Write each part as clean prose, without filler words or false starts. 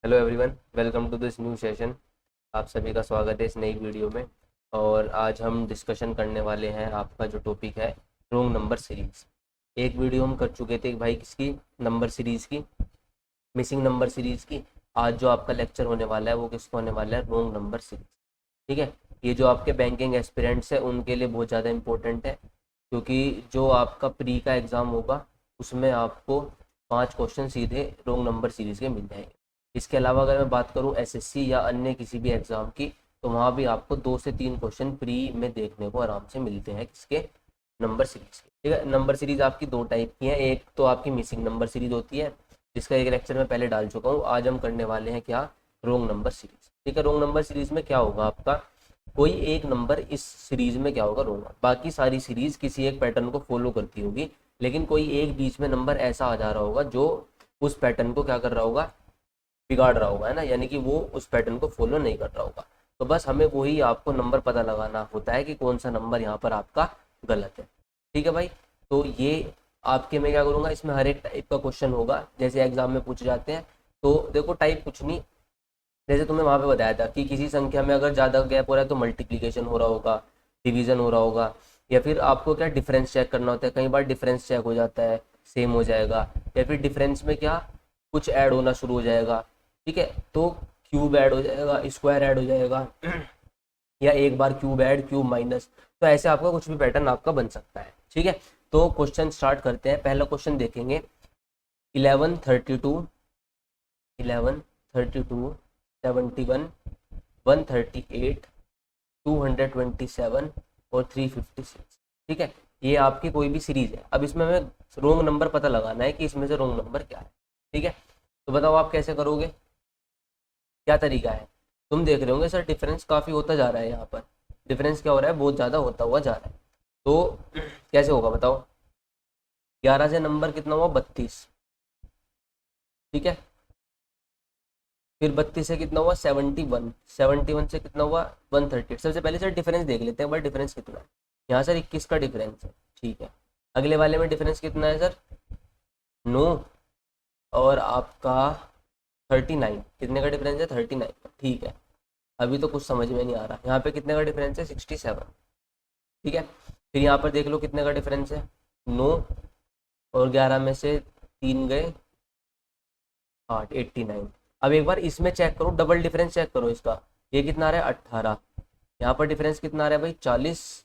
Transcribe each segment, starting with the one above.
Hello everyone, welcome to this new session. आप सभी का स्वागत है इस नई वीडियो में। और आज हम डिस्कशन करने वाले हैं, आपका जो टॉपिक है रोंग नंबर सीरीज। एक वीडियो हम कर चुके थे भाई, किसकी? नंबर सीरीज़ की, मिसिंग नंबर सीरीज़ की। आज जो आपका लेक्चर होने वाला है वो किसको होने वाला है? Wrong number series. ठीक है। ये जो आपके बैंकिंग एस्पिरेंट्स हैं उनके लिए बहुत ज़्यादा इंपॉर्टेंट है, क्योंकि जो आपका प्री का एग्ज़ाम होगा उसमें आपको 5 क्वेश्चन सीधे रोंग नंबर सीरीज़ के मिल जाएंगे। इसके अलावा अगर मैं बात करूं एसएससी या अन्य किसी भी एग्ज़ाम की, तो वहाँ भी आपको 2 से 3 क्वेश्चन प्री में देखने को आराम से मिलते हैं, किसके? नंबर सीरीज के। ठीक है। नंबर सीरीज आपकी 2 टाइप की है। एक तो आपकी मिसिंग नंबर सीरीज होती है, जिसका एक लेक्चर मैं पहले डाल चुका हूँ। आज हम करने वाले हैं क्या? Wrong number series. ठीक है। रोंग नंबर सीरीज में क्या होगा आपका? कोई एक नंबर इस सीरीज में क्या होगा? रोंग। बाकी सारी सीरीज किसी एक पैटर्न को फॉलो करती होगी, लेकिन कोई एक बीच में नंबर ऐसा आ जा रहा होगा जो उस पैटर्न को क्या कर रहा होगा? बिगाड़ रहा होगा, है ना, यानी कि वो उस पैटर्न को फॉलो नहीं कर रहा होगा। तो बस हमें वही आपको नंबर पता लगाना होता है कि कौन सा नंबर यहाँ पर आपका गलत है। ठीक है भाई। तो ये आपके मैं क्या करूँगा, इसमें हर एक टाइप का क्वेश्चन होगा, जैसे एग्जाम में पूछे जाते हैं। तो देखो, टाइप कुछ नहीं, जैसे तुम्हें वहाँ पे बताया था कि किसी संख्या में अगर ज़्यादा गैप हो रहा है तो मल्टीप्लीकेशन हो रहा होगा, डिवीजन हो रहा होगा, या फिर आपको क्या डिफरेंस चेक करना होता है। कई बार डिफरेंस चेक हो जाता है, सेम हो जाएगा, या फिर डिफरेंस में क्या कुछ ऐड होना शुरू हो जाएगा। ठीक है। तो क्यूब ऐड हो जाएगा, स्क्वायर ऐड हो जाएगा या एक बार क्यूब ऐड, क्यूब माइनस। तो ऐसे आपका कुछ भी पैटर्न आपका बन सकता है। ठीक है। तो क्वेश्चन स्टार्ट करते हैं। पहला क्वेश्चन देखेंगे। 1132, 1132, 71, 138, 227 और 356। ठीक है। ये आपकी कोई भी सीरीज है। अब इसमें हमें रोंग नंबर पता लगाना है कि इसमें से रोंग नंबर क्या है। ठीक है। तो बताओ आप कैसे करोगे, क्या तरीका है? तुम देख रहे होंगे सर डिफरेंस काफ़ी होता जा रहा है, यहाँ पर डिफरेंस क्या हो रहा है? बहुत ज़्यादा होता हुआ जा रहा है। तो कैसे होगा बताओ? 11 से नंबर कितना हुआ? 32। ठीक है। फिर 32 से कितना हुआ? 71। 71 से कितना हुआ? 138। सबसे पहले सर डिफरेंस देख लेते हैं, बट डिफरेंस कितना है? यहाँ सर 21 का डिफरेंस है। ठीक है। अगले वाले में डिफरेंस कितना है सर? 9। और आपका 39। कितने का डिफरेंस है? 39 का। ठीक है। अभी तो कुछ समझ में नहीं आ रहा। यहाँ पे कितने का डिफरेंस है? 67। ठीक है। फिर यहाँ पर देख लो कितने का डिफरेंस है? 9 और 11 में से 3 गए 8, 89। अब एक बार इसमें चेक करो, डबल डिफरेंस चेक करो इसका। ये कितना आ रहा है? 18। यहाँ पर डिफरेंस कितना आ रहा है भाई? 40।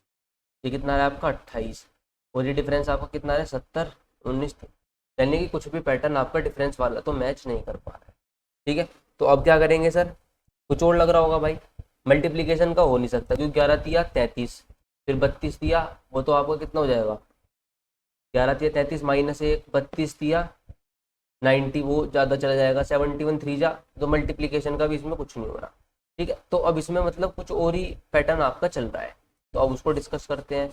ये कितना आ रहा है आपका? 28। और ये डिफरेंस आपका कितना आ रहा है? 70, 19। यानी कि कुछ भी पैटर्न आपका डिफरेंस वाला तो मैच नहीं कर पा रहा है। ठीक है। तो अब क्या करेंगे सर? कुछ और लग रहा होगा भाई, मल्टीप्लीकेशन का हो नहीं सकता, क्योंकि 11 दिया 33, फिर 32 दिया, वो तो आपका कितना हो जाएगा? 11 दिया 33 माइनस 1, 32 दिया 90, वो ज़्यादा चला जाएगा। 71 3 जा, तो मल्टीप्लीकेशन का भी इसमें कुछ नहीं हो रहा। ठीक है। तो अब इसमें मतलब कुछ और ही पैटर्न आपका चल रहा है। तो अब उसको डिस्कस करते हैं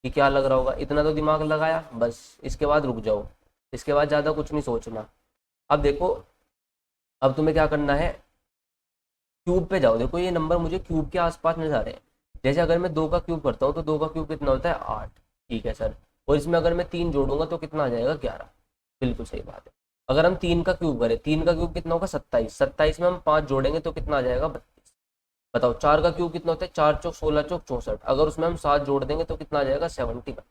कि क्या लग रहा होगा। इतना तो दिमाग लगाया, बस इसके बाद रुक जाओ। इसके बाद ज़्यादा कुछ नहीं सोचना। अब देखो, अब तुम्हें क्या करना है? क्यूब पे जाओ। देखो ये नंबर मुझे क्यूब के आसपास नजर आ रहे हैं। जैसे अगर मैं 2 का क्यूब करता हूँ तो 2 का क्यूब कितना होता है? 8। ठीक है सर। और इसमें अगर मैं 3 जोड़ूंगा तो कितना आ जाएगा? 11। बिल्कुल सही बात है। अगर हम 3 का क्यूब करें, 3 का क्यूब कितना होगा? 27। 27 में हम 5 जोड़ेंगे तो कितना आ जाएगा? 32। बताओ 4 का क्यूब कितना होता है? 4 चौक 16 चौक 64। अगर उसमें हम 7 जोड़ देंगे तो कितना आ जाएगा? 71।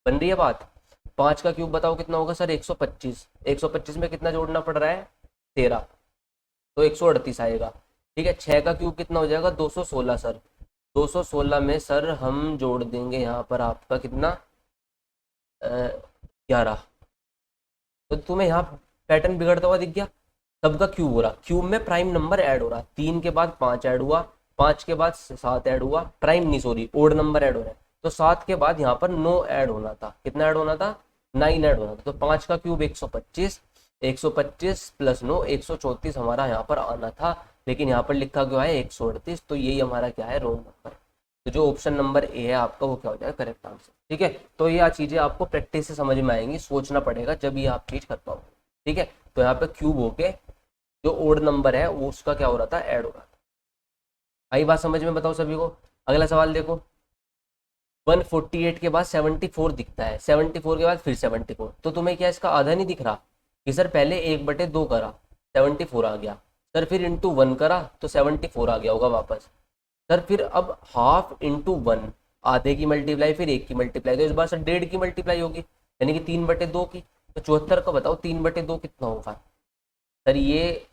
बन रही है बात? 5 का क्यूब बताओ कितना होगा सर? 125। 125 में कितना जोड़ना पड़ रहा है? 13। तो 138 आएगा। ठीक है। 6 का क्यूब कितना हो जाएगा? 216 सर। 216 में सर हम जोड़ देंगे यहाँ पर आपका कितना? 11। तो तुम्हें यहाँ पैटर्न बिगड़ता हुआ दिख गया। सबका क्यूब हो रहा, क्यूब में प्राइम नंबर ऐड हो रहा। 3 के बाद 5 ऐड हुआ, 5 के बाद 7 ऐड हुआ, प्राइम नहीं सॉरी ओड नंबर ऐड हो रहा है। तो 7 के बाद यहाँ पर 9 ऐड होना था। कितना ऐड होना था? 9 ऐड होना था। तो 5 का क्यूब 125, 125 प्लस 9 134 हमारा यहाँ पर आना था। लेकिन यहाँ पर लिखा गया है 138। तो यही हमारा क्या है? Wrong number. तो जो ऑप्शन नंबर ए है आपका वो क्या हो जाएगा? Correct answer. ठीक है। तो ये चीजें आपको प्रैक्टिस से समझ में आएंगी, सोचना पड़ेगा जब ये आप चीज कर पाओगे। ठीक है। तो यहाँ पे क्यूब होके जो ओड नंबर है वो उसका क्या हो रहा था? ऐड हो रहा था। आई बात समझ में? बताओ सभी को। अगला सवाल देखो। 148 के बाद 74 दिखता है, 74 के बाद फिर 74। तो तुम्हें क्या इसका आधा नहीं दिख रहा कि सर पहले 1/2 करा, 74 आ गया? सर फिर इंटू 1 करा तो 74 आ गया होगा वापस। सर फिर अब हाफ इंटू 1, आधे की मल्टीप्लाई फिर 1 की मल्टीप्लाई, तो इस बार सर 1.5 की मल्टीप्लाई होगी, यानी कि 3/2 की। तो 74 का बताओ 3/2 कितना होगा। सर ये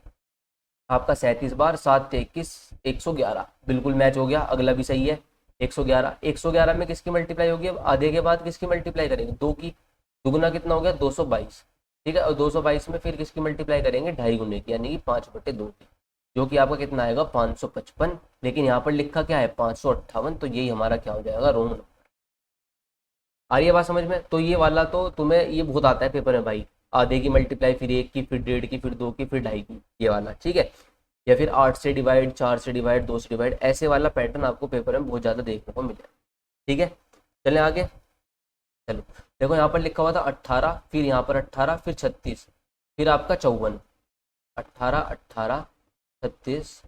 आपका 37 बार 7 × 21 111, बिल्कुल मैच हो गया। अगला भी सही है 111। 111 में किसकी मल्टीप्लाई होगी, अब आधे के बाद किसकी मल्टीप्लाई करेंगे, 2 की। दुगुना कितना हो गया 222, ठीक है। और 222 में फिर किसकी मल्टीप्लाई करेंगे, 2.5 गुने की, यानी कि 5/2 की, जो कि आपका कितना आएगा 555। लेकिन यहाँ पर लिखा क्या है 558, तो यही हमारा क्या हो जाएगा रोम नंबर। आ रही है बात समझ में। तो ये वाला तो तुम्हें ये बहुत आता है पेपर में भाई, आधे की मल्टीप्लाई फिर 1 की फिर 1.5 की फिर 2 की फिर 2.5 की, ये वाला ठीक है। या फिर 8 से डिवाइड, 4 से डिवाइड, 2 से डिवाइड, ऐसे वाला पैटर्न आपको पेपर में बहुत ज़्यादा देखने को मिलेगा, ठीक है। चलें आगे। चलो देखो यहाँ पर लिखा हुआ था 18, फिर यहाँ पर 18, फिर 36, फिर आपका 54। 18 18 36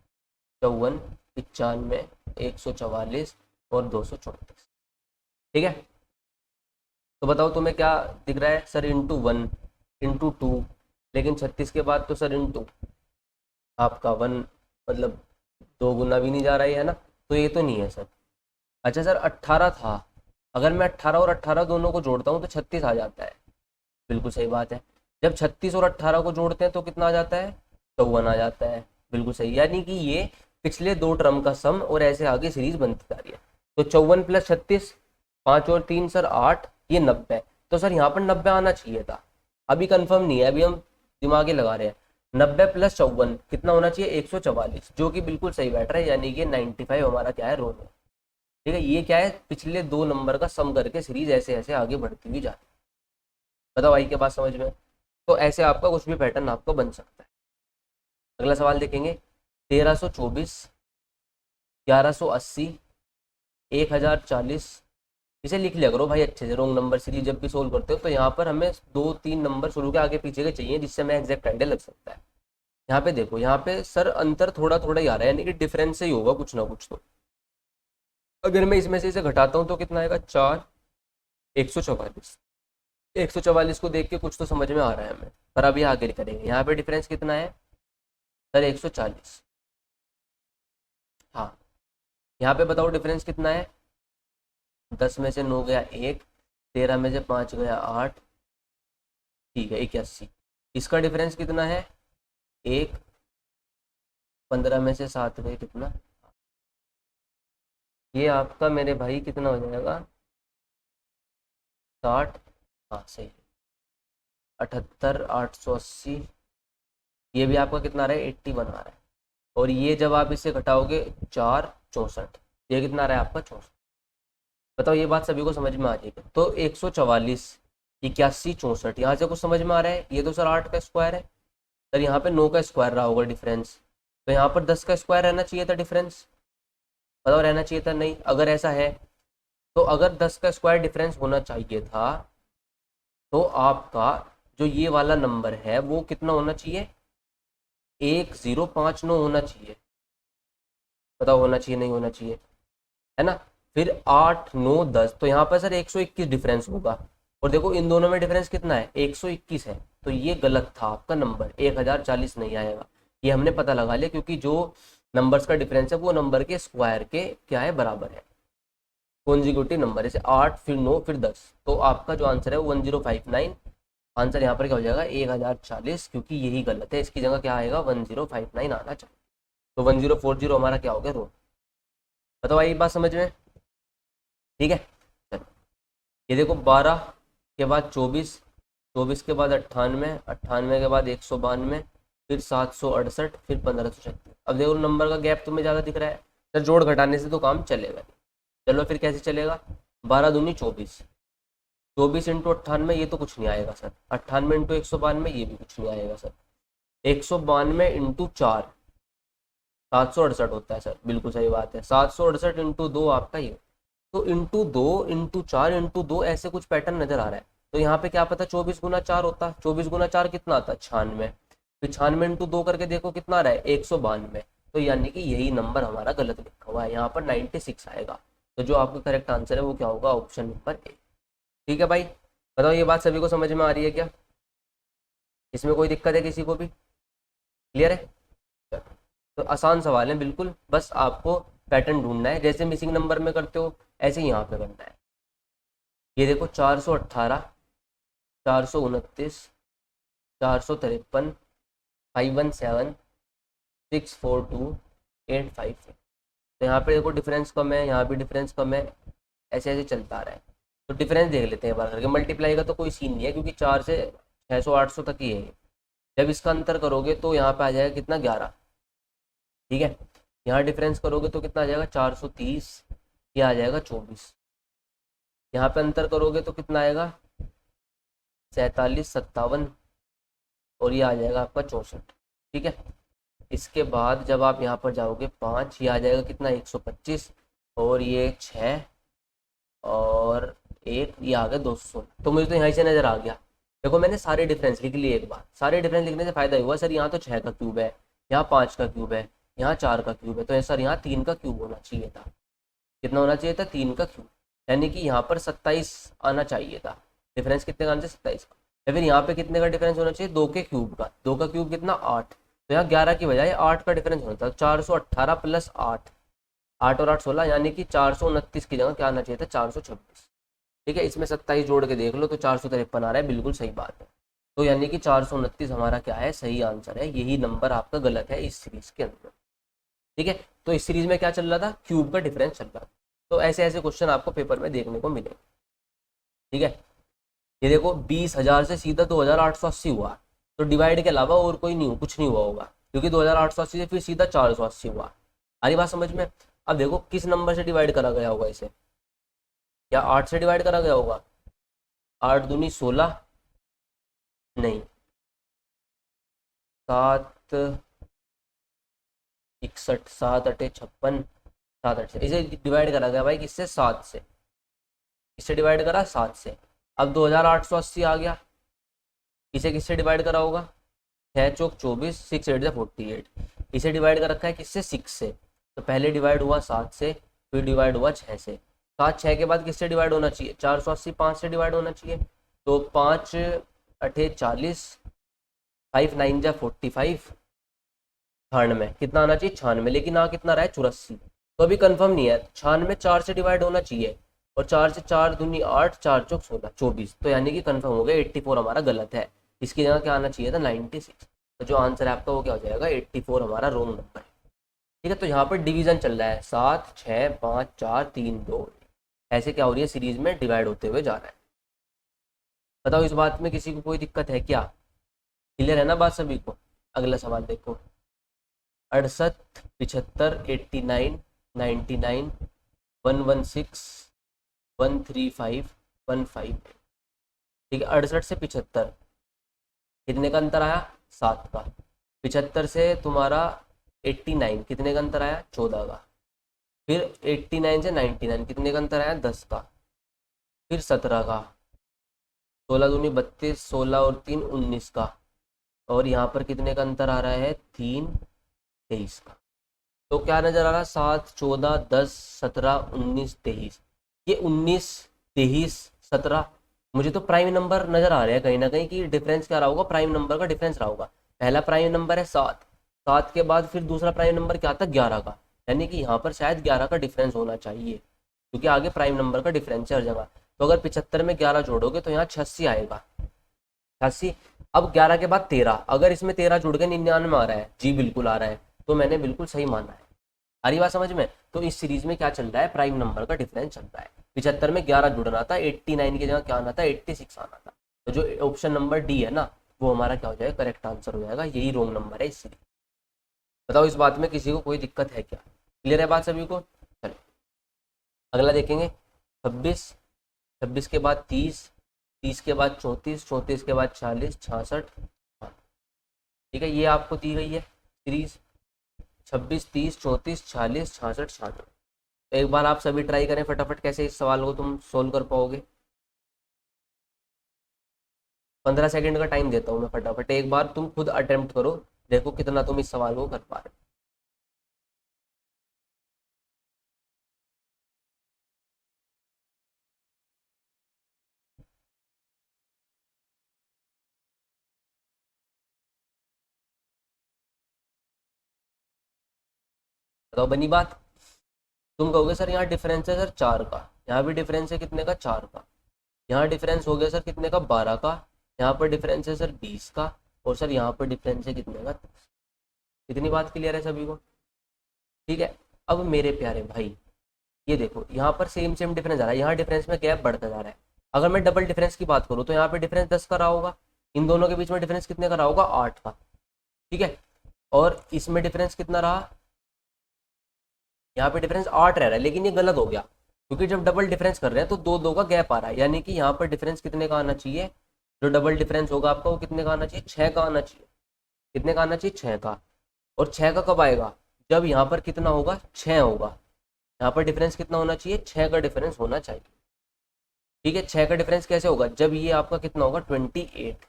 54 95 144 और 234, ठीक है। तो बताओ तुम्हें क्या दिख रहा है, सर इंटू 1 इंटू 2, लेकिन 36 के बाद तो सर इंटू आपका 1, मतलब 2 गुना भी नहीं जा रहा है ना, तो ये तो नहीं है सर। अच्छा सर 18 था, अगर मैं 18 और 18 दोनों को जोड़ता हूँ तो 36 आ जाता है, बिल्कुल सही बात है। जब 36 और 18 को जोड़ते हैं तो कितना आ जाता है, 54 आ जाता है, बिल्कुल सही। यानी कि ये पिछले दो टर्म का सम और ऐसे आगे सीरीज बनती जा रही है। तो 54 + 36, 5 और 3 सर 8, ये 90। तो सर यहाँ पर 90 आना चाहिए था, अभी कंफर्म नहीं है, अभी हम दिमागी लगा रहे हैं। 90 + 54 कितना होना चाहिए 144, जो कि बिल्कुल सही बैठ रहा है, यानी कि 95 हमारा क्या है रोम है, ठीक है। ये क्या है, पिछले दो नंबर का सम करके सीरीज ऐसे ऐसे आगे बढ़ती हुई जा रही है। बताओ आई के बात समझ में। तो ऐसे आपका कुछ भी पैटर्न आपको बन सकता है। अगला सवाल देखेंगे, 1324 1180 1040। इसे लिख लिया करो भाई अच्छे से, रोंग नंबर सीरीज जब भी सोल्व करते हो तो यहाँ पर हमें 2-3 नंबर शुरू के आगे पीछे के चाहिए, जिससे हमें एग्जैक्ट आइडिया लग सकता है। यहाँ पे देखो, यहाँ पे सर अंतर थोड़ा थोड़ा ही आ रहा है, यानी कि डिफरेंस से ही होगा कुछ ना कुछ। तो अगर मैं इसमें से इसे घटाता हूँ तो कितना आएगा 4 144। 144 को देख के कुछ तो समझ में आ रहा है हमें, पर अभी आगे करेंगे। यहाँ पे डिफरेंस कितना है सर 140, हाँ। यहाँ पे बताओ डिफरेंस कितना है, 10 में से 9 गया 1, 13 में से 5 गया 8, ठीक है 81। इसका डिफरेंस कितना है 1, 15 में से 7 गए कितना, ये आपका मेरे भाई कितना हो जाएगा 60, हाँ सही, 78 880। ये भी आपका कितना आ रहा है 81 आ रहा है। और ये जब आप इसे घटाओगे 4 64, ये कितना आ रहा है आपका 64। बताओ ये बात सभी को समझ में आ रही है। तो 144 81 64, यहाँ से कुछ समझ में आ रहा है, ये तो सर 8 का स्क्वायर है। सर यहाँ पे 9 का स्क्वायर रहा होगा डिफरेंस, तो यहाँ पर 10 का स्क्वायर रहना चाहिए था डिफरेंस, बताओ रहना चाहिए था नहीं। अगर ऐसा है तो अगर 10 का स्क्वायर डिफरेंस होना चाहिए था तो आपका जो ये वाला नंबर है वो कितना होना चाहिए 1059 होना चाहिए। बताओ होना चाहिए नहीं होना चाहिए, है ना। फिर 8 9 10, तो यहाँ पर सर 121 डिफरेंस होगा। और देखो इन दोनों में डिफरेंस कितना है 121 है, तो ये गलत था आपका नंबर, 1040 नहीं आएगा। ये हमने पता लगा लिया, क्योंकि जो नंबर्स का डिफरेंस है वो नंबर के स्क्वायर के क्या है बराबर है, कॉन्जिक्यूटिव नंबर, जैसे 8 फिर 9 फिर 10। तो आपका जो आंसर है वो 1059, आंसर यहाँ पर क्या हो जाएगा 1040, क्योंकि यही गलत है, इसकी जगह क्या आएगा 1059 आना चाहिए। तो 1040 हमारा क्या हो गया रो। बताओ ये बात समझ में, ठीक है। चलो ये देखो 12 के बाद 24, 24 के बाद 98, 98 के बाद 192, फिर 768, फिर 1536। अब देखो नंबर का गैप तुम्हें ज़्यादा दिख रहा है, सर जोड़ घटाने से तो काम चलेगा नहीं। चलो फिर कैसे चलेगा, 12 दूनी 24, 24 इंटू 98 ये तो कुछ नहीं आएगा सर, 98 इंटू 192 ये भी कुछ नहीं आएगा सर, 192 इंटू 4 768 होता है सर, बिल्कुल सही बात है। 768 इंटू 2 आपका ये, तो इंटू 2 इंटू 4 इंटू 2 ऐसे कुछ पैटर्न नजर आ रहा है। तो यहाँ पे क्या पता 24 गुना 4 होता, 24 गुना 4 कितना आता है 96, फिर 96 इंटू 2 करके देखो कितना आ रहा है 192। तो यानी कि यही नंबर हमारा गलत लिखा हुआ है, यहाँ पर 96 आएगा। तो जो आपका करेक्ट आंसर है वो क्या होगा, ऑप्शन नंबर ए। ठीक है भाई, बताओ ये बात सभी को समझ में आ रही है क्या, इसमें कोई दिक्कत है किसी को भी, क्लियर है। तो आसान सवाल है बिल्कुल, बस आपको पैटर्न ढूंढना है, जैसे मिसिंग नंबर में करते हो ऐसे ही यहाँ पे करना है। ये देखो 418, 429, 453, 517, 642, 855। तो यहाँ पे देखो डिफरेंस कम है, यहाँ भी डिफरेंस कम है, ऐसे ऐसे चलता आ रहा है। तो डिफरेंस देख लेते हैं बार करके, मल्टीप्लाई का तो कोई सीन नहीं है क्योंकि 4 से 600 800 तक ही है। जब इसका अंतर करोगे तो यहाँ पे आ जाएगा कितना, 11। ठीक है, यहाँ डिफरेंस करोगे तो कितना आ जाएगा, 430, ये आ जाएगा 24। यहाँ पे अंतर करोगे तो कितना आएगा, 47 57, और ये आ जाएगा आपका 64। ठीक है, इसके बाद जब आप यहाँ पर जाओगे 5, ये आ जाएगा कितना, 125, और ये 6, और एक ये आ गया 216। तो मुझे तो यहाँ से नजर आ गया। देखो मैंने सारे डिफरेंस लिख लिए एक बार, सारे डिफरेंस लिखने से फायदा हुआ सर, यहाँ तो 6 का क्यूब है, यहाँ 5 का क्यूब है, यहाँ 4 का क्यूब है, तो सर यहाँ 3 का क्यूब होना चाहिए था। कितना होना चाहिए था, 3 का क्यूब, यानी कि यहाँ पर 27 आना चाहिए था। डिफरेंस कितने का आना चाहिए, 27 का। या फिर यहाँ पे कितने का डिफरेंस होना चाहिए, 2 के क्यूब का, 2 का क्यूब कितना, 8। तो यहाँ 11 की बजाय 8 का डिफरेंस होना था, 418 प्लस 8, 8 और 8 16, यानी कि 429 की जगह क्या आना चाहिए था, 426। ठीक है, इसमें 27 जोड़ के देख लो तो 453 आ रहा है, बिल्कुल सही बात है। तो यानी कि 429 हमारा क्या है, सही आंसर है, यही नंबर आपका गलत है इस सीरीज के अंदर। ठीक है, तो इस सीरीज में क्या चल रहा था, क्यूब का डिफरेंस चल रहा था। तो ऐसे ऐसे क्वेश्चन आपको पेपर में देखने को मिले। ठीक है, ये देखो 20,000 से सीधा 2,880 हुआ, तो डिवाइड के अलावा और कोई नहीं, कुछ नहीं हुआ होगा, क्योंकि 2,880 से फिर सीधा 480 हुआ। आ रही बात समझ में। अब देखो किस नंबर से डिवाइड करा गया होगा इसे, क्या 8 से डिवाइड करा गया होगा, 8 दूनी 16, नहीं, 7 61, 7 अटे 56, 7 8 से इसे डिवाइड करा गया भाई, किससे, 7 से। इससे डिवाइड करा 7 से। अब 2,880 आ गया, इसे किससे डिवाइड करा होगा, 6 चौक 24, 6 8 48। इसे डिवाइड कर रखा है किससे, 6 से। तो पहले डिवाइड हुआ 7 से, फिर डिवाइड हुआ 6 से। 7 6 के बाद किससे डिवाइड होना चाहिए, 480 5 से डिवाइड होना चाहिए। तो 5 अठे 40, 5 9 जा 45, 96 कितना आना चाहिए, 96, लेकिन आ कितना रहा है, 84। तो अभी कंफर्म नहीं है, 96 4 से डिवाइड होना चाहिए, और 4 से 4 दूनी 8, 4 चौक 16 24, तो यानी कि कंफर्म हो गया 84 हमारा गलत है। इसकी जगह क्या आना चाहिए था, 96। तो जो आंसर है आपका वो क्या हो जाएगा, 84 हमारा रोंग नंबर है। ठीक है, तो यहाँ पर डिवीजन चल रहा है, 7 6 5 4 3 2, ऐसे क्या हो रही है, सीरीज में डिवाइड होते हुए जा रहा है। बताओ इस बात में किसी को कोई दिक्कत है क्या, क्लियर है ना बात सभी को। अगला सवाल देखो, 68 75 89 99 116 135 15। ठीक है, 68 से 75 कितने का अंतर आया, 7 का। 75 से तुम्हारा 89 कितने का अंतर आया, 14 का। फिर 89 से 99 कितने का अंतर आया, 10 का। फिर 17 का, 16 दूनी 32, 16 और 3 19 का। और यहाँ पर कितने का अंतर आ रहा है, 3 23 का। तो क्या नजर आ रहा है, 7 14 10 17 19 23। ये 19 23 17 मुझे तो प्राइम नंबर नजर आ रहा है कहीं ना कहीं, कि डिफरेंस क्या रहा होगा, प्राइम नंबर का डिफरेंस रहा होगा। पहला प्राइम नंबर है 7, 7 के बाद फिर दूसरा प्राइम नंबर क्या था, 11 का। यानी कि यहाँ पर शायद 11 का डिफरेंस होना चाहिए, क्योंकि आगे प्राइम नंबर का डिफरेंस है हर जगह। तो अगर 75 में 11 जोड़ोगे तो यहाँ 86 आएगा, 86। अब 11 के बाद 13, अगर इसमें 13 जुड़ के 99 आ रहा है, जी बिल्कुल आ रहा है, तो मैंने बिल्कुल सही माना है। आ रही बात समझ में। तो इस सीरीज में क्या चल रहा है, प्राइम नंबर का डिफरेंस चल रहा है। 75 में 11 जुड़ना था, 89 की जगह क्या आना था, 86 आना था। तो जो ऑप्शन नंबर डी है ना, वो हमारा क्या हो जाएगा, करेक्ट आंसर हो जाएगा, यही रोंग नंबर है इस सीरीज। बताओ इस बात में किसी को कोई दिक्कत है क्या, क्लियर है बात सभी को। चलो अगला देखेंगे, 26, 26 के बाद 30, 30 के बाद 34, 34 के बाद 40 66। ठीक है, ये आपको दी गई है सीरीज, 26 30 34 40 66 66। तो एक बार आप सभी ट्राई करें फटाफट, कैसे इस सवाल को तुम सोल्व कर पाओगे। 15 सेकंड का टाइम देता हूँ मैं, फटाफट एक बार तुम खुद अटेम्प्ट करो, देखो कितना तुम इस सवाल को कर पा रहे हो। बताओ बनी बात। तुम कहोगे सर यहाँ डिफरेंस है सर 4 का, यहाँ भी डिफरेंस है कितने का 4 का, यहाँ डिफरेंस हो गया सर कितने का 12 का, यहाँ पर डिफरेंस है सर 20 का, और सर यहाँ पर डिफरेंस है कितने का। इतनी बात क्लियर है सभी को? ठीक है। अब मेरे प्यारे भाई ये देखो यहाँ पर सेम सेम डिफरेंस आ रहा है, यहाँ डिफरेंस में गैप बढ़ता जा रहा है। अगर मैं डबल डिफरेंस की बात करूँ तो यहाँ पे डिफरेंस 10 का रहा होगा, इन दोनों के बीच में डिफरेंस कितने का रहा होगा 8 का। ठीक है। और इसमें डिफरेंस कितना रहा, यहाँ पे डिफरेंस 8 रह रहा है, लेकिन ये गलत हो गया क्योंकि जब डबल डिफरेंस कर रहे हैं तो दो दो का गैप आ रहा है, यानी कि यहाँ पर डिफरेंस कितने का आना चाहिए, जो डबल डिफरेंस होगा आपका वो कितने का आना चाहिए 6 का आना चाहिए। कितने का आना चाहिए 6 का। और 6 का कब आएगा, जब यहाँ पर कितना होगा 6 होगा, यहाँ पर डिफरेंस कितना होना चाहिए 6 का डिफरेंस होना चाहिए। ठीक है। 6 का डिफरेंस कैसे होगा, जब ये आपका कितना होगा 28,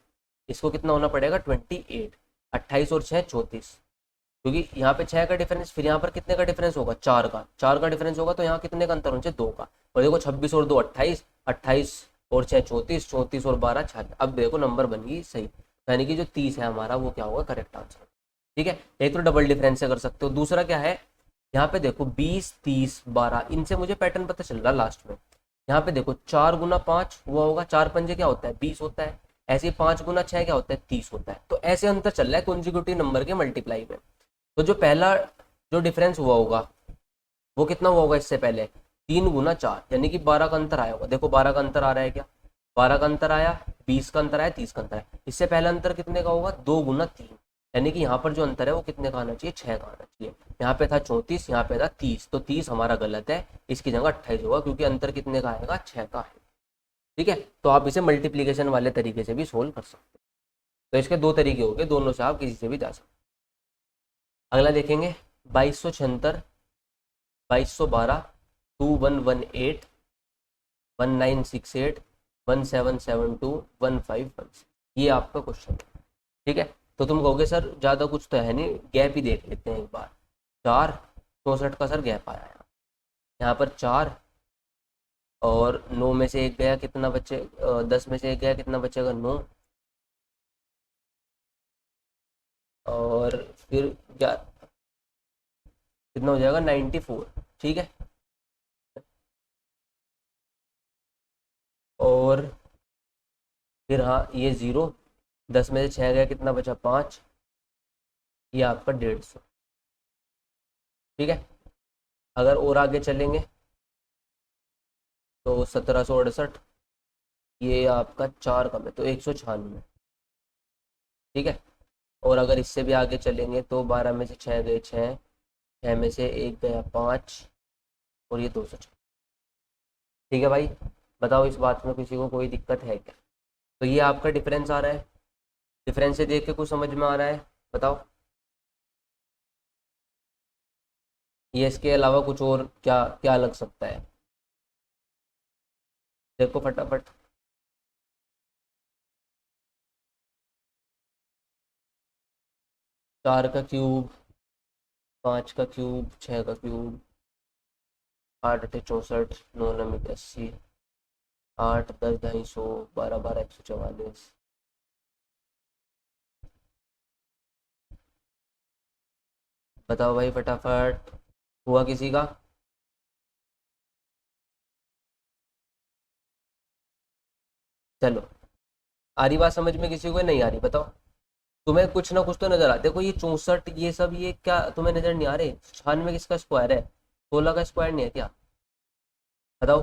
इसको कितना होना पड़ेगा 28, 28 और 6 34, क्योंकि यहाँ पे 6 का डिफरेंस, फिर यहाँ पर कितने का डिफरेंस होगा 4 का, 4 का डिफरेंस होगा तो यहाँ कितने का अंतर होना चाहिए 2 का। और देखो 26 और 2 28, 28 और 6 34, 34 और 12 46। अब देखो नंबर बन गई सही, यानी कि जो 30 है हमारा वो क्या होगा करेक्ट आंसर। ठीक है। एक तो डबल डिफरेंस से कर सकते हो, दूसरा क्या है यहाँ पे देखो 20 30 12, इनसे मुझे पैटर्न पता चल रहा लास्ट में। यहाँ पे देखो 4 गुना 5 हुआ होगा, 4 पंजे क्या होता है 20 होता है, ऐसे ही 5 गुना 6 क्या होता है 30 होता है। तो ऐसे अंतर चल रहा है कॉन्जिक्यूटिव नंबर के मल्टीप्लाई में। तो जो पहला जो डिफरेंस हुआ होगा वो कितना हुआ होगा इससे पहले 3 गुना 4, यानी कि 12 का अंतर आया होगा। देखो 12 का अंतर आ रहा है क्या, 12 का अंतर आया, 20 का अंतर आया, 30 का अंतर आया। इससे पहला अंतर कितने का होगा 2 गुना 3, यानी कि यहाँ पर जो अंतर है वो कितने का आना चाहिए 6 का आना चाहिए। यहाँ पे था 34, यहाँ पे था 30, तो 30 हमारा गलत है, इसकी जगह 28 होगा क्योंकि अंतर कितने का आएगा 6 का है। ठीक है। तो आप इसे मल्टीप्लीकेशन वाले तरीके से भी सोल्व कर सकते हो। तो इसके दो तरीके हो गए, दोनों से आप किसी से भी जा सकते हो। अगला देखेंगे 2276, 2212, 2118, 1968, 1772, 1516, ये आपका क्वेश्चन है। ठीक है। तो तुम कहोगे सर ज़्यादा कुछ तो है नहीं, गैप ही देख लेते हैं एक बार। 4 64 का सर गैप आया है यहाँ पर 4, और 9 में से एक गया कितना बचे, 10 में से एक गया कितना बचेगा 9, और फिर क्या कितना हो जाएगा 94। ठीक है। और फिर हाँ ये 0, 10 में से 6 गया कितना बचा 5, ये आपका 150। ठीक है। अगर और आगे चलेंगे तो 1768, ये आपका 4 कम है तो 196। ठीक है। और अगर इससे भी आगे चलेंगे तो 12 में से 6 गए 6, 6 में से एक गया 5, और ये 204। ठीक है भाई, बताओ इस बात में किसी को कोई दिक्कत है क्या? तो ये आपका डिफरेंस आ रहा है, डिफरेंस से देख के कुछ समझ में आ रहा है, बताओ। ये इसके अलावा कुछ और क्या क्या लग सकता है, देखो फटाफट। 4 का क्यूब, 5 का क्यूब, 6 का क्यूब, 8 अठे 64, 9 नमी 80, 8 10 250, 12 12 144। बताओ भाई फटाफट, हुआ किसी का? चलो, आ रही बात समझ में किसी को, नहीं आ रही बताओ। तुम्हें कुछ ना कुछ तो नजर आता, देखो ये 64 ये सब ये क्या तुम्हें नजर नहीं आ रहे? 96 किसका स्क्वायर है, 16 का स्क्वायर नहीं है क्या, बताओ।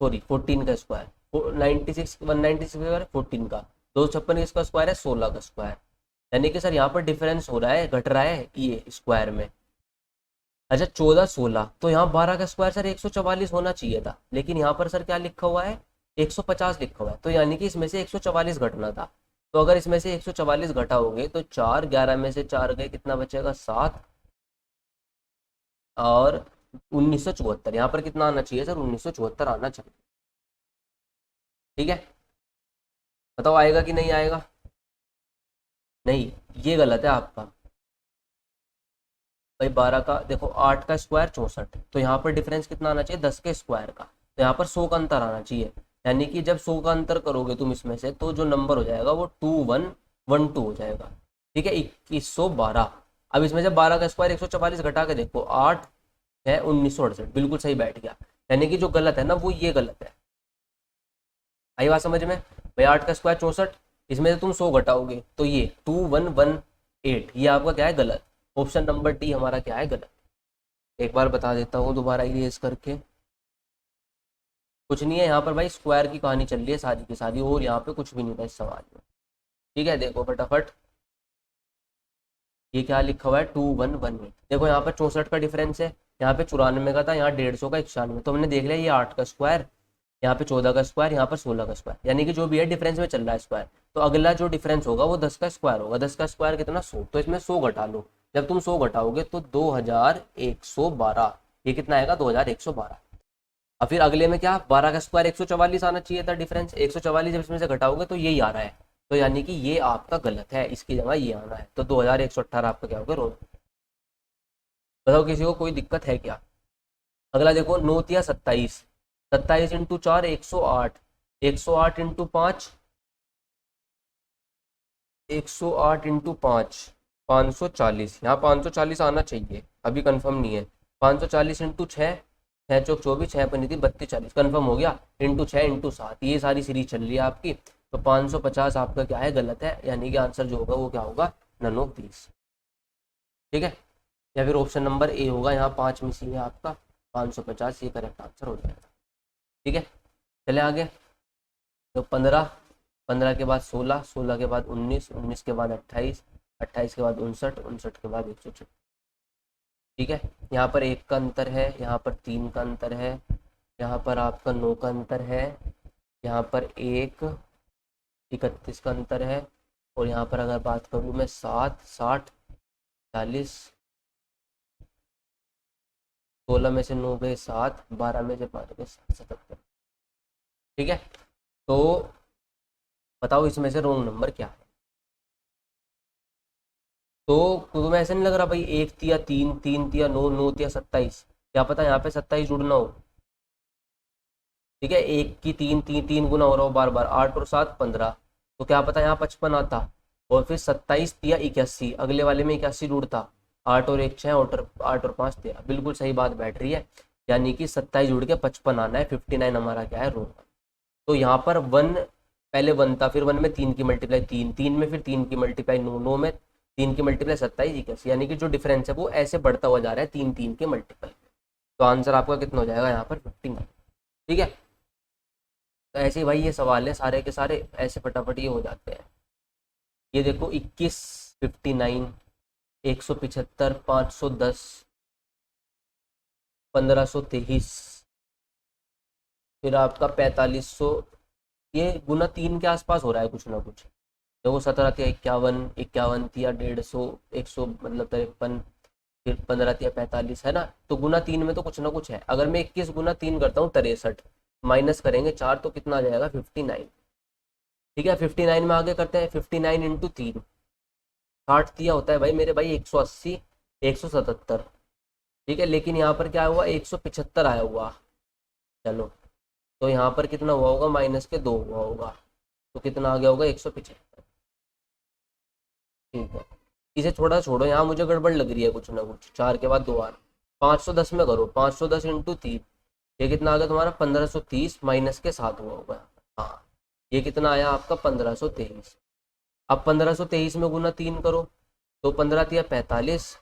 सॉरी 14 का स्क्वायर, 96 196 का 14 का, 256 किसका स्क्वायर है 16 का स्क्वायर। यानी कि सर यहाँ पर डिफरेंस हो रहा है, घट रहा है ये स्क्वायर में। अच्छा 14 16, तो यहाँ 12 का स्क्वायर सर 144 होना चाहिए था, लेकिन यहाँ पर सर क्या लिखा हुआ है 150 लिखा हुआ है, तो यानी कि इसमें से 144 घटना था। तो अगर इसमें से 144 घटाओगे तो 4 11 में से 4 गए कितना बचेगा 7, और 1974, यहाँ पर कितना आना चाहिए सर 1974 आना चाहिए। ठीक है। बताओ आएगा कि नहीं आएगा? नहीं, ये गलत है आपका भाई। 12 का देखो 8 का स्क्वायर 64, तो यहाँ पर डिफरेंस कितना आना चाहिए 10 के स्क्वायर का, तो यहाँ पर 100 का अंतर आना चाहिए। यानी कि जब 100 का अंतर करोगे तुम इसमें से तो जो नंबर हो जाएगा वो 2112 हो जाएगा। ठीक है। 2112, अब इसमें से 12 का स्क्वायर 144 घटा के देखो, 8 है 1968, बिल्कुल सही बैठ गया। यानी कि जो गलत है ना वो ये गलत है। आई बात समझ में भाई, 8 का स्क्वायर 64, इसमें से तुम 100 घटाओगे तो ये 2118, ये आपका क्या है गलत। ऑप्शन नंबर डी हमारा क्या है गलत। एक बार बता देता हूँ दोबारा इरेज करके, कुछ नहीं है यहाँ पर भाई, स्क्वायर की कहानी चल रही है सारी की सारी, और यहाँ पे कुछ भी नहीं था इस सवाल में। ठीक है, देखो फटाफट, ये क्या लिखा हुआ है 2118, देखो यहाँ पर 64 का डिफरेंस है, यहाँ पे 94 का था, यहाँ 150 का 91, तो हमने देख लिया ये 8 का स्क्वायर, यहाँ पे 14 का स्क्वायर, यहाँ पर 16 का स्क्वायर, यानी कि जो भी है डिफरेंस में चल रहा है स्क्वायर। तो अगला जो डिफरेंस होगा वो 10 का स्क्वायर होगा, 10 का स्क्वायर कितना 100, तो इसमें 100 घटा लो। जब तुम 100 घटाओगे तो 2112, ये कितना आएगा 2112। और फिर अगले में क्या, 12 का स्क्वायर 144 आना चाहिए था डिफरेंस, 144 जब इसमें से घटाओगे तो यही आ रहा है, तो यानी कि ये आपका गलत है, इसकी जगह ये आना है, तो 2118 आपका क्या होगा रोज। बताओ किसी को कोई दिक्कत है क्या। अगला देखो 9 या 27, 27 इंटू 4 108, 108 इंटू 5, 108 इंटू 5 540, यहाँ 540 आना चाहिए, अभी कंफर्म नहीं है। 540 इंटू 6, 6 चौक 24, 6 पंजी 32 40, कन्फर्म हो गया। इंटू 6 इंटू 7, ये सारी सीरीज चल रही है आपकी, तो 550 आपका क्या है गलत है, यानी कि आंसर जो होगा वो क्या होगा नन ऑफ दीज। ठीक है, या फिर ऑप्शन नंबर ए होगा, यहाँ 5 में सी है आपका, 550 ये करेक्ट आंसर हो जाएगा। ठीक है, चले आगे। तो 15, 15 के बाद 16, 16 के बाद 19, 19 के बाद 28, 28 के बाद 59, 59 के बाद 136। ठीक है, यहाँ पर 1 का अंतर है, यहाँ पर 3 का अंतर है, यहाँ पर आपका 9 का अंतर है, यहाँ पर 1 31 का अंतर है, और यहाँ पर अगर बात करूँ मैं 7 60 40, 16 में से 9 गए 7, 12 में से 5 गए 77। ठीक है, तो बताओ इसमें से रोंग नंबर क्या है। तो तुम्हें ऐसा नहीं लग रहा भाई, 1 तिया 3, 3 तिया 9, 9 तिया 27, क्या पता यहाँ पे 27 जुड़ना हो। ठीक है, 1 की 3, 3 3 गुना हो रहा हो बार बार, 8 और 7 15, तो क्या पता यहाँ 55 आता। और फिर 27 तिया 81, अगले वाले में 81 जुड़ता, 8 और 1 6, और 8 और 5 13, बिल्कुल सही बात बैठ रही है, यानी कि 27 जुड़ के 55 आना है, 59 हमारा क्या है रोंग। तो यहाँ पर 1, पहले 1 था, फिर 1 में 3 की मल्टीप्लाई 3, 3 में फिर 3 की मल्टीप्लाई 9, 9 में 3 की मल्टीप्लाई 27 81, यानी कि जो डिफरेंस है वो ऐसे बढ़ता हुआ जा रहा है 3 3 के मल्टीपल। तो आंसर आपका कितना हो जाएगा यहाँ पर 59। ठीक है, तो ऐसे ही भाई ये सवाल है सारे के सारे, ऐसे फटाफट ये हो जाते हैं। ये देखो 21 59 175 510 1523, फिर आपका 4500, ये गुना 3 के आसपास हो रहा है कुछ ना कुछ। देखो 17 तिया 51, 51 तिया 150, 100 मतलब 53, फिर 15 तिया 45 है ना, तो गुना 3 में तो कुछ ना कुछ है। अगर मैं 21 गुना 3 करता हूँ 63, माइनस करेंगे 4 तो कितना आ जाएगा 59। ठीक है, 59 में आगे करते हैं, 59 इंटू 3, 60 तिया होता है भाई मेरे भाई 180, 177। ठीक है, लेकिन यहाँ पर क्या हुआ 175 आया हुआ, चलो, तो यहाँ पर कितना हुआ होगा माइनस के 2 हुआ होगा, तो कितना आ गया होगा 175। ठीक है, इसे थोड़ा छोड़ो, यहाँ मुझे गड़बड़ लग रही है कुछ ना कुछ, 4 के बाद 2 आ रहा, 510 में करो, 510 इंटू 3, ये कितना आ गया तुम्हारा 1530, माइनस के 7 हुआ होगा। हाँ, ये कितना आया आपका 1523। अब 1523 में गुना 3 करो, तो 15 तिया 45,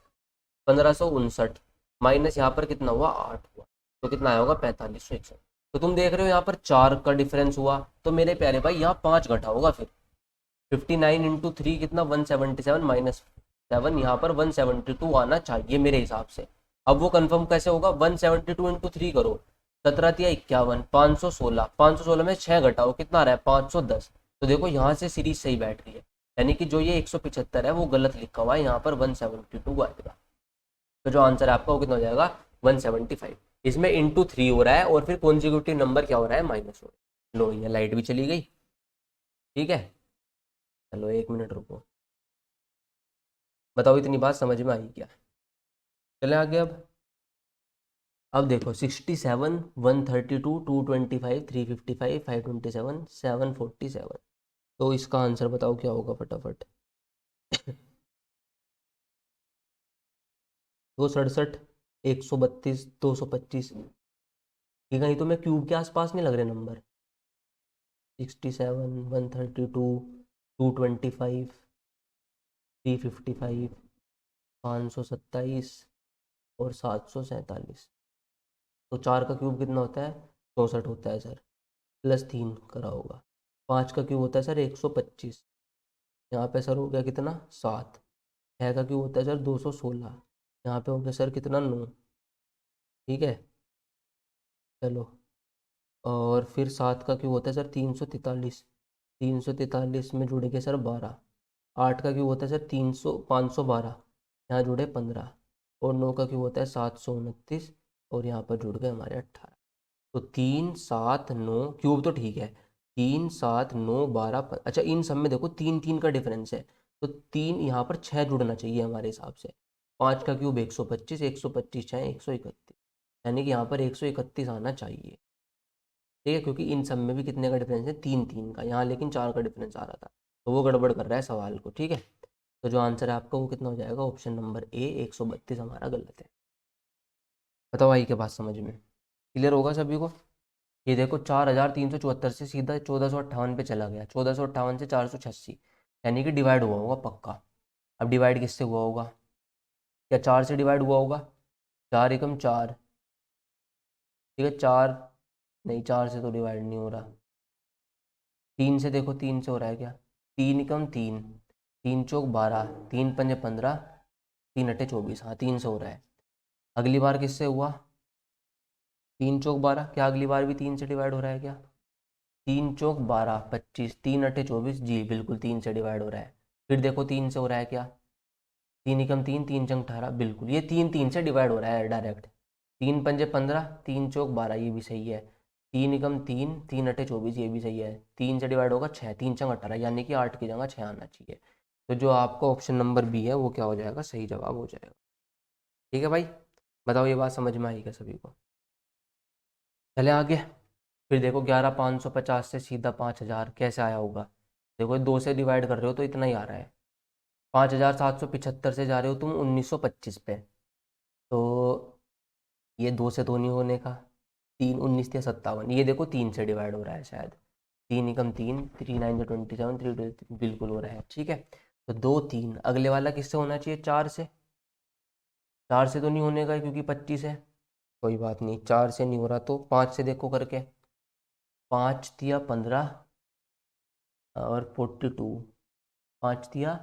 1559, माइनस यहाँ पर कितना हुआ 8 हुआ, तो कितना आया होगा 4561। तो तुम देख रहे हो यहाँ पर 4 का डिफरेंस हुआ, तो मेरे प्यारे भाई यहाँ 5 घटा होगा, फिर 59 इंटू 3 कितना 177, माइनस 7, यहाँ पर 172 आना चाहिए मेरे हिसाब से। अब वो कंफर्म कैसे होगा, 172 इंटू 3 करो, 17 तिया 51, 516, 516 में 6 घटाओ कितना आ रहा है 510। तो देखो यहाँ से सीरीज सही बैठ रही है, यानी कि जो ये 175 है वो गलत लिखा हुआ है, यहाँ पर 172 आएगा। तो जो आंसर है आपका वो कितना हो जाएगा 175। इसमें इंटू 3 हो रहा है, और फिर कॉन्जिक्यूटिव नंबर क्या हो रहा है माइनस हो रहा है। लो ये लाइट भी चली गई। ठीक है, चलो 1 मिनट रुको, बताओ इतनी बात समझ में आई क्या। चले आगे अब देखो 67 132 225 355 527 747, तो इसका आंसर बताओ क्या होगा फटाफट। 267, 132, 225। ठीक है, ये तो मैं क्यूब के आसपास नहीं लग रहे नंबर। 67, 132, 225, 355, 527 और 747। तो 4 का क्यूब कितना होता है? 64 होता है सर, प्लस 3 करा होगा। 5 का क्यूब होता है सर 125, यहाँ पे सर हो गया कितना? 7। 6 का क्यूब होता है सर 216, यहाँ पे हो गया सर कितना? 9। ठीक है, चलो। और फिर 7 का क्यूब होता है सर 343, 343 में जुड़ गए सर 12। 8 का क्यूब होता है सर 512, यहाँ जुड़े 15। और 9 का क्यूब होता है 729, और यहाँ पर जुड़ गए हमारे 18। तो 3 7 9 क्यूब तो ठीक है, 3 7 9 12 अच्छा इन सब में देखो 3 3 का डिफरेंस है, तो 3 यहाँ पर 6 जुड़ना चाहिए हमारे हिसाब से। 5 का क्यूब 125, 125 6 131, यानी कि यहाँ पर 131 आना चाहिए। ठीक है, क्योंकि इन सब में भी कितने का डिफरेंस है? 3 3 का, यहाँ लेकिन 4 का डिफरेंस आ रहा था, तो वो गड़बड़ कर रहा है सवाल को। ठीक है, तो जो आंसर है आपका वो कितना हो जाएगा? ऑप्शन नंबर ए 132 हमारा गलत है। बताओ आई के बात समझ में क्लियर होगा सभी को? ये देखो 4374 से सीधा 1458 पे चला गया, 1458 से 486, यानी कि डिवाइड हुआ होगा पक्का। अब डिवाइड किससे हुआ होगा? क्या 4 से डिवाइड हुआ होगा? 4 एकम 4। ठीक है, 4 नहीं, 4 से तो डिवाइड नहीं हो रहा। 3 से देखो, 3 से हो रहा है क्या? 3 एकम 3, 3 चौक 12, 3 पंजे 15, 3 अट्ठे 24, हाँ 3 से हो रहा है। अगली बार किससे हुआ? 3 चौक 12, क्या अगली बार भी 3 से डिवाइड हो रहा है क्या? 3 चौक 12 25, 3 अट्ठे 24, जी बिल्कुल 3 से डिवाइड हो रहा है। फिर देखो 3 से हो रहा है क्या? 3 एकम 3, 3 चंग 18, बिल्कुल ये 3 3 से डिवाइड हो रहा है डायरेक्ट। 3 पंजे 15, 3 चौक 12, ये भी सही है। 3 एकम 3, 3 अट्ठे 24, ये भी सही है। 3 से डिवाइड होगा 6, 3 चंग 18, यानी कि 8 की जगह 6 आना चाहिए। तो जो आपका ऑप्शन नंबर बी है वो क्या हो जाएगा? सही जवाब हो जाएगा। ठीक है भाई, बताओ ये बात समझ में आई क्या सभी को? चले आगे। फिर देखो 11550 से सीधा 5000 कैसे आया होगा? देखो 2 से डिवाइड कर रहे हो तो इतना ही आ रहा है। 5775 से जा रहे हो तुम 1925 पे, तो ये 2 से तो नहीं होने का। 3 19 या 57, ये देखो 3 से डिवाइड हो रहा है शायद। 3 एकम 3, 3 9 जो 27, 3 बिल्कुल हो रहा है। ठीक है, तो 2 3, अगले वाला किससे होना चाहिए? 4 से। 4 से तो नहीं होने का क्योंकि 25 है। कोई बात नहीं, 4 से नहीं हो रहा तो 5 से देखो करके। 5 तिया 15 और 42, 5 तिया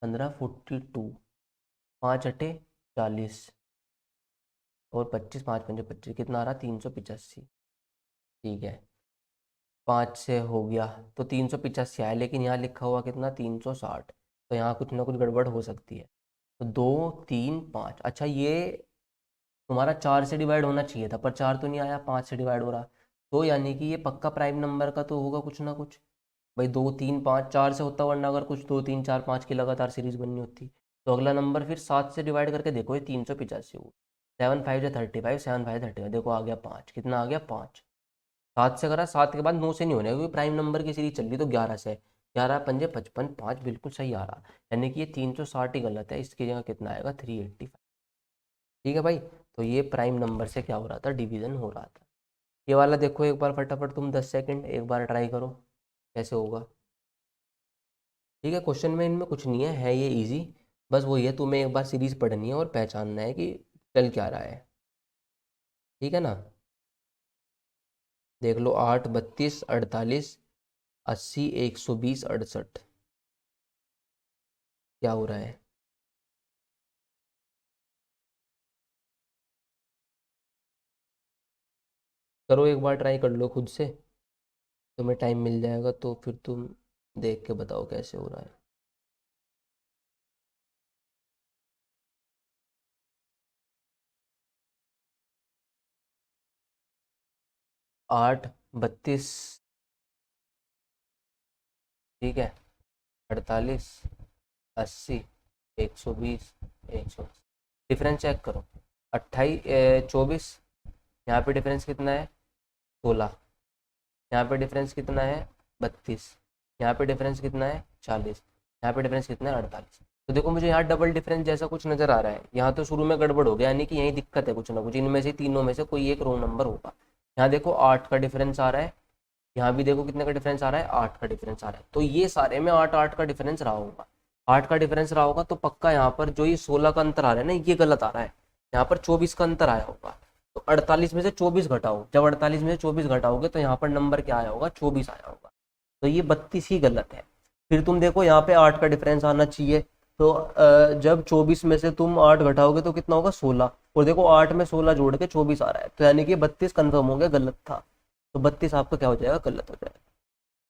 15, 42, 5 अठे 40 और 25, 5 पंजे 25, कितना आ रहा? 385। ठीक है, 5 से हो गया तो 385 आया, लेकिन यहाँ लिखा हुआ कितना? 360, तो यहाँ कुछ ना कुछ गड़बड़ हो सकती है। तो 2 3 5, अच्छा ये तुम्हारा 4 से डिवाइड होना चाहिए था, पर 4 तो नहीं आया, 5 से डिवाइड हो रहा। तो यानी कि ये पक्का प्राइम नंबर का तो होगा कुछ ना कुछ। भाई 2 3 5 4 से होता, वरना अगर कुछ 2 3 4 5 की लगातार सीरीज बननी होती। तो अगला नंबर फिर 7 से डिवाइड करके देखो, ये 385 हो। 7 5 या 35, 7 5 35, देखो आ गया 5, कितना आ गया? 5। 7 से करा, 7 के बाद 9 से नहीं होने, क्योंकि प्राइम नंबर की सीरीज चल रही, तो 11 से। 11 पंजे 55, 5 बिल्कुल सही आ रहा, यानी कि ये 360 ही गलत है, इसकी जगह कितना आएगा? 385। ठीक है भाई, तो ये प्राइम नंबर से क्या हो रहा था? डिवीजन हो रहा था। ये वाला देखो एक बार फटाफट, तुम 10 सेकंड एक बार ट्राई करो कैसे होगा। ठीक है, क्वेश्चन में इनमें कुछ नहीं है ये इजी। बस वही है, तुम्हें एक बार सीरीज पढ़नी है और पहचानना है कि चल क्या रहा है। ठीक है ना? देख लो, 8 32 48 80 120 68, क्या हो रहा है? करो एक बार, ट्राई कर लो खुद से, तुम्हें टाइम मिल जाएगा तो फिर तुम देख के बताओ कैसे हो रहा है। 8 32, ठीक है, 48 80 120 100, डिफरेंस चेक करो। 28 24, यहाँ पे डिफरेंस कितना है? 16, यहाँ पे डिफरेंस कितना है? 32, यहाँ पे डिफरेंस कितना है? 40, यहाँ पे डिफरेंस कितना है? 48। तो देखो मुझे यहाँ डबल डिफरेंस जैसा कुछ नजर आ रहा है, यहाँ तो शुरू में गड़बड़ हो गया, यानी कि यही दिक्कत है कुछ ना कुछ, इनमें से तीनों में से कोई एक रोंग नंबर होगा। यहाँ देखो 8 का डिफरेंस आ रहा है, यहाँ भी देखो कितने का डिफरेंस आ रहा है, 8 का डिफरेंस आ रहा है, तो ये सारे में 8 8 का डिफरेंस रहा होगा। 8 का डिफरेंस रहा होगा तो पक्का यहाँ पर जो ये 16 का अंतर आ रहा है ना, ये गलत आ रहा है। यहाँ पर 24 का अंतर आया होगा, तो 48 में से 24 घटाओ, जब 48 में से 24 घटाओगे तो यहाँ पर नंबर क्या आया होगा, 24 आया होगा। तो ये 32 ही गलत है। फिर तुम देखो यहाँ पे 8 का डिफरेंस आना चाहिए, तो जब 24 में से तुम 8 घटाओगे तो कितना होगा, 16, और देखो 8 में 16 जोड़ के 24 आ रहा है, तो यानी कि 32 कन्फर्म हो गया, गलत था। तो 32 आपका क्या हो जाएगा, गलत हो जाएगा।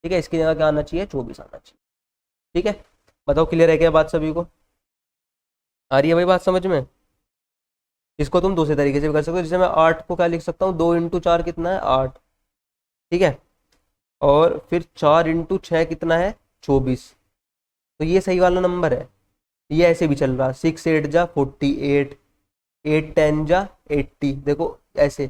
ठीक है, इसकी जगह क्या आना चाहिए, 24 आना चाहिए। ठीक है, बताओ क्लियर है क्या बात सभी को, आ रही है भाई बात समझ में। इसको तुम दूसरे तरीके से भी कर सकते हो, जैसे मैं 8 को क्या लिख सकता हूँ, 2 × 4 कितना है, 8। ठीक है, और फिर 4 × 6 कितना है, 24। तो ये सही वाला नंबर है। ये ऐसे भी चल रहा, 6 8 जा 48, 8 10 जा 80, देखो ऐसे।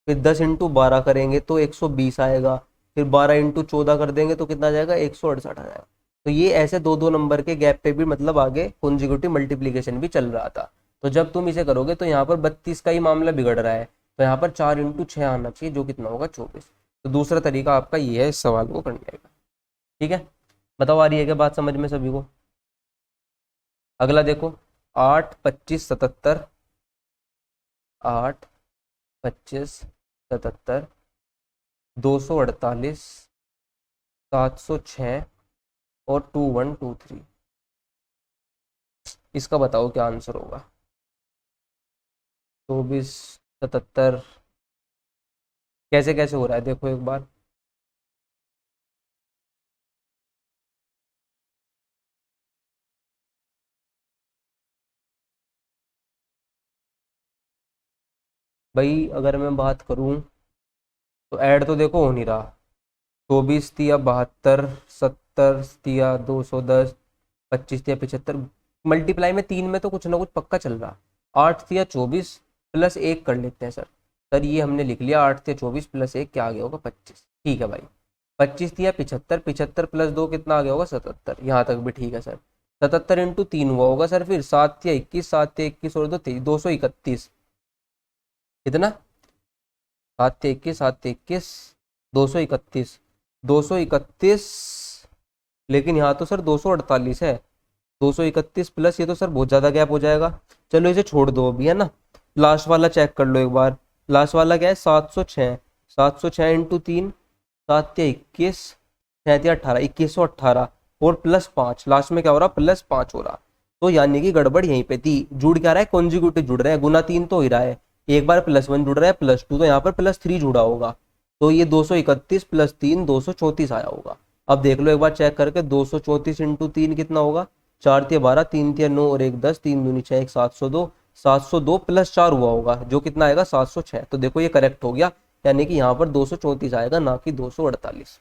फिर 10 × 12 करेंगे तो 120 आएगा, फिर 12 × 14 कर देंगे तो कितना आ जाएगा, 168 आ जाएगा। तो ये ऐसे दो दो नंबर के गैप पे भी मतलब आगे कॉन्जिक्यूटिव मल्टीप्लीकेशन भी चल रहा था। तो जब तुम इसे करोगे तो यहाँ पर 32 का ही मामला बिगड़ रहा है, तो यहाँ पर 4 × 6 आना चाहिए, जो कितना होगा, 24। तो दूसरा तरीका आपका ये है इस सवाल को करने का। ठीक है, बताओ आ रही है क्या बात समझ में सभी को। अगला देखो, 8 25 77, 8 25 77, 248, 706 और 2123। इसका बताओ क्या आंसर होगा। 24 77 कैसे कैसे हो रहा है देखो एक बार। भाई अगर मैं बात करूं तो ऐड तो देखो हो नहीं रहा। 24 तिया 72, 70 तिया 210, 25 तिया 75, मल्टीप्लाई में 3 में तो कुछ ना कुछ पक्का चल रहा। 8 तिया 24 प्लस 1 कर लेते हैं सर। सर ये हमने लिख लिया, 8 तिया 24 प्लस 1 क्या आ गया होगा, 25। ठीक है भाई, 25 तिया 75, 75 प्लस 2 कितना आ गया होगा, 77। यहाँ तक भी ठीक है सर। 77 × 3 हुआ होगा सर, फिर 7 तिया 21, 7 तिया 21 और 2 23, 231। कितना, 7 तिया 21, 7 तिया 21, 231, 231। लेकिन यहाँ तो सर 248 है, 231 प्लस ये तो सर बहुत ज़्यादा गैप हो जाएगा। चलो इसे छोड़ दो अभी, है ना। लास्ट वाला चेक कर लो एक बार, लास्ट वाला क्या है, 706, 706 × 3, 7 तिया 21, 6 तिया 18, 2118 और +5, लास्ट में क्या हो रहा, +5 हो रहा। तो यानी कि गड़बड़ यहीं पे थी, जुड़ क्या रहा है, कॉन्जिक्यूटिव जुड़ रहे हैं, गुना 3 तो हो ही रहा है, एक बार +1 जुड़ रहा है +2, तो यहाँ पर +3 जुड़ा होगा। तो ये 231 + 3 234 आया होगा। अब देख लो एक बार चेक करके, 234 × 3 कितना होगा, 4 तिया 12, 3 तिया 9 और 1 10, 3 दूनी 6, 1 702, 702 + 4 हुआ होगा, जो कितना आएगा, 706। तो देखो ये करेक्ट हो गया, यानी कि यहाँ पर 234 आएगा, ना कि 248।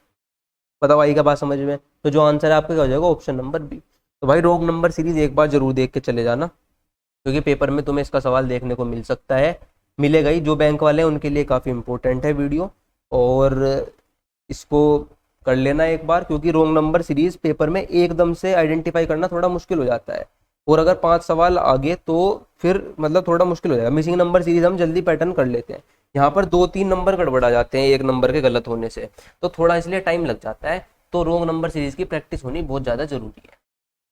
बताओ आई क्या बात समझ में। तो जो आंसर है आपका क्या हो जाएगा, ऑप्शन नंबर बी। तो भाई रोग नंबर सीरीज एक बार जरूर देख के चले जाना, क्योंकि पेपर में तुम्हें इसका सवाल देखने को मिल सकता है, मिलेगा ही। जो बैंक वाले हैं उनके लिए काफ़ी इंपॉर्टेंट है वीडियो, और इसको कर लेना एक बार, क्योंकि रोंग नंबर सीरीज पेपर में एकदम से आइडेंटिफाई करना थोड़ा मुश्किल हो जाता है, और अगर 5 सवाल आगे तो फिर मतलब थोड़ा मुश्किल हो जाएगा। मिसिंग नंबर सीरीज हम जल्दी पैटर्न कर लेते हैं, यहाँ पर 2 3 नंबर गड़बड़ा जाते हैं एक नंबर के गलत होने से, तो थोड़ा इसलिए टाइम लग जाता है। तो रोंग नंबर सीरीज की प्रैक्टिस होनी बहुत ज़्यादा जरूरी है।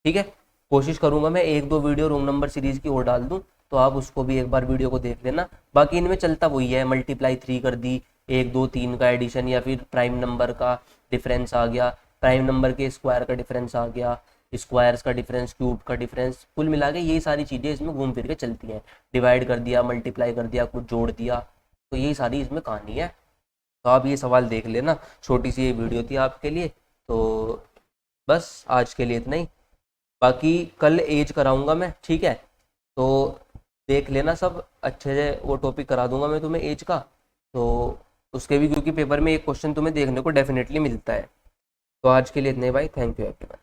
ठीक है, कोशिश करूंगा मैं 1 2 वीडियो रोंग नंबर सीरीज की और डाल दूं, तो आप उसको भी एक बार वीडियो को देख लेना। बाकी इनमें चलता वही है, मल्टीप्लाई 3 कर दी, 1 2 3 का एडिशन, या फिर प्राइम नंबर का डिफरेंस आ गया, प्राइम नंबर के स्क्वायर का डिफरेंस आ गया, स्क्वायर्स का डिफरेंस, क्यूब का डिफरेंस, कुल मिला के यही सारी चीज़ें इसमें घूम फिर के चलती हैं। डिवाइड कर दिया, मल्टीप्लाई कर दिया, कुछ जोड़ दिया, तो यही सारी इसमें कहानी है। तो आप ये सवाल देख लेना, छोटी सी ये वीडियो थी आपके लिए। तो बस आज के लिए इतना ही, बाकी कल एज कराऊंगा मैं, ठीक है। तो देख लेना सब अच्छे से, वो टॉपिक करा दूंगा मैं तुम्हें एज का, तो उसके भी, क्योंकि पेपर में एक क्वेश्चन तुम्हें देखने को डेफिनेटली मिलता है। तो आज के लिए इतने भाई, थैंक यू एवरीवन।